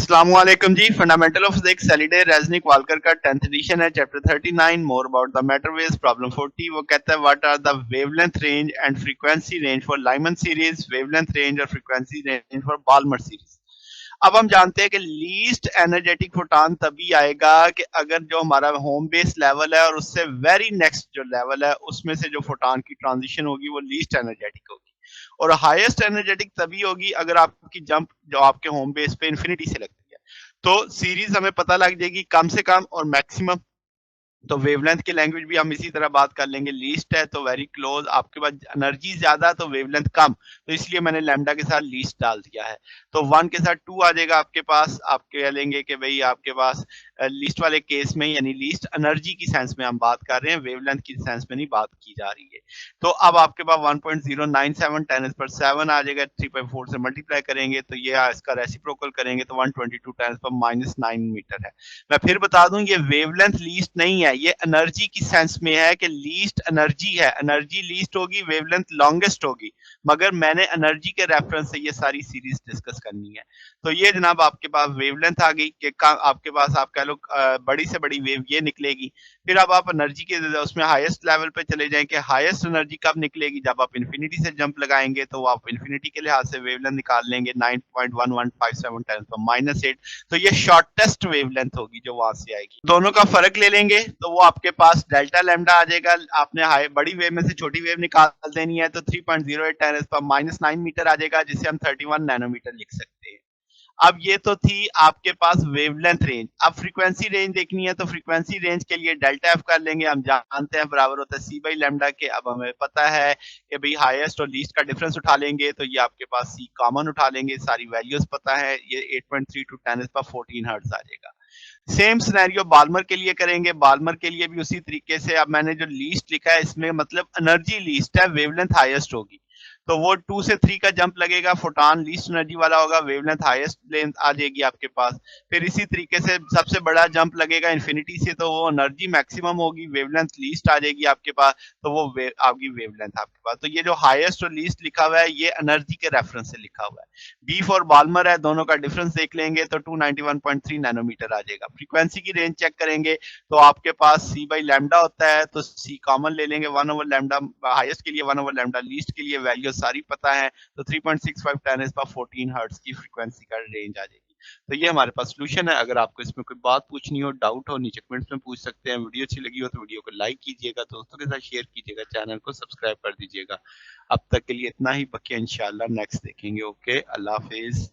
अस्सलामुअलैकुम जी। Fundamental of physics Halliday Resnick Walker का 10th एडिशन है, chapter 39 more about the matter waves, problem 40। वो कहता है what are the wavelength range and frequency range for Lyman series, wavelength range और frequency range for Balmer series. अब हम जानते हैं कि लीस्ट एनर्जेटिक फोटॉन तभी आएगा कि अगर जो हमारा होम बेस लेवल है और उससे वेरी नेक्स्ट जो लेवल है उसमें से जो फोटॉन की ट्रांजिशन होगी वो लीस्ट एनर्जेटिक होगी, और हाईएस्ट एनर्जेटिक तभी होगी अगर आपकी जंप जो आपके होम बेस पे इंफिनिटी से लगती है। तो सीरीज हमें पता लग जाएगी कम से कम और मैक्सिमम। तो वेवलेंथ की लैंग्वेज भी हम इसी तरह बात कर लेंगे। लीस्ट है तो वेरी क्लोज, आपके पास एनर्जी ज्यादा तो वेवलेंथ कम, तो इसलिए मैंने लैम्डा के साथ लीस्ट डाल दिया है। तो 1 के साथ 2 आ जाएगा आपके पास। आप कह लेंगे कि भाई आपके पास लीस्ट वाले केस में यानी लीस्ट एनर्जी की सेंस में हम बात कर रहे हैं, वेवलेंथ की सेंस में नहीं बात की जा रही है। तो अब आपके पास 1.097 10⁻⁷ आ जाएगा। 3.4 से मल्टीप्लाई करेंगे तो ये इसका रेसिप्रोकल करेंगे तो 122 10⁻⁹ मीटर है। मैं फिर बता दूं ये वेवलेंथ लीस्ट नहीं है, ये एनर्जी की सेंस में है कि लीस्ट एनर्जी है। एनर्जी लीस्ट होगी, वेवलेंथ लॉन्गेस्ट होगी, मगर मैंने एनर्जी के रेफरेंस से ये सारी सीरीज डिस्कस करनी है। तो ये जनाब आपके पास वेवलेंथ आ गई कि आपके पास आप कह लो बड़ी से बड़ी वेव ये निकलेगी। फिर अब आप एनर्जी के उसमें हाईएस्ट लेवल पे चले जाएं कि हाईएस्ट एनर्जी कब निकलेगी, जब आप इन्फिनिटी से जंप लगाएंगे तो आप इन्फिनिटी के लिहाज से वेवलेंथ निकाल लेंगे 9.1157 10⁻⁸। तो ये शॉर्टेस्ट वेवलेंथ होगी जो वहां से आएगी। दोनों का फर्क ले लेंगे तो वो आपके पास डेल्टा लैम्डा आ जाएगा। आपने हाई बड़ी वेव में से छोटी वेव निकाल देनी है तो 3.08 10⁻⁹ मीटर आ जाएगा, जिसे हम 31 नैनोमीटर लिख सकते हैं। अब ये तो थी आपके पास वेवलेंथ रेंज। अब फ्रीक्वेंसी रेंज देखनी है तो फ्रीक्वेंसी रेंज के लिए डेल्टा एफ कर लेंगे। हम जानते हैं बराबर होता है सी बाई लैम्डा के। अब हमें पता है कि भाई हाईएस्ट और लीस्ट का डिफरेंस उठा लेंगे तो ये आपके पास सी कॉमन उठा लेंगे, सारी वैल्यूज पता है, ये 8.32 10⁻⁴ हर्ट्ज आ जाएगा। सेम सिनेरियो बाल्मर के लिए करेंगे। बाल्मर के लिए भी उसी तरीके से, अब मैंने जो लीस्ट लिखा है इसमें मतलब एनर्जी लीस्ट है, वेवलेंथ हाईएस्ट होगी, तो वो 2 से 3 का जंप लगेगा, फोटॉन लीस्ट एनर्जी वाला होगा, वेवलेंथ हाईएस्ट लेंथ आ जाएगी आपके पास। फिर इसी तरीके से सबसे बड़ा जंप लगेगा इन्फिनिटी से, तो वो एनर्जी मैक्सिमम होगी, वेवलेंथ लीस्ट आ जाएगी आपके पास, तो वो आपकी वेवलेंथ आपके पास। तो ये जो हाईएस्ट और लीस्ट लिखा हुआ है ये एनर्जी के रेफरेंस से लिखा हुआ है। बी फॉर बाल्मर है, दोनों का डिफरेंस देख लेंगे तो 291.3 नैनोमीटर आ जाएगा। फ्रीक्वेंसी की रेंज चेक करेंगे तो आपके पास सी बाई लैम्डा होता है, तो सी कॉमन ले लेंगे 1 ओवर लैम्डा, हाईएस्ट के लिए 1 ओवर लैम्डा, लीस्ट के लिए वैल्यू सारी पता है, तो 3.65 10⁻⁴ हर्ट्ज की फ्रीक्वेंसी का रेंज आ जाएगी। तो ये हमारे पास सोल्यूशन है। अगर आपको इसमें कोई बात पूछनी हो, डाउट हो, नीचे कमेंट्स में पूछ सकते हैं। वीडियो अच्छी लगी हो तो वीडियो को लाइक कीजिएगा, दोस्तों के साथ शेयर कीजिएगा, चैनल को सब्सक्राइब कर दीजिएगा। अब तक के लिए इतना ही, बाकी इंशाल्लाह नेक्स्ट देखेंगे। ओके, अल्लाह हाफिज।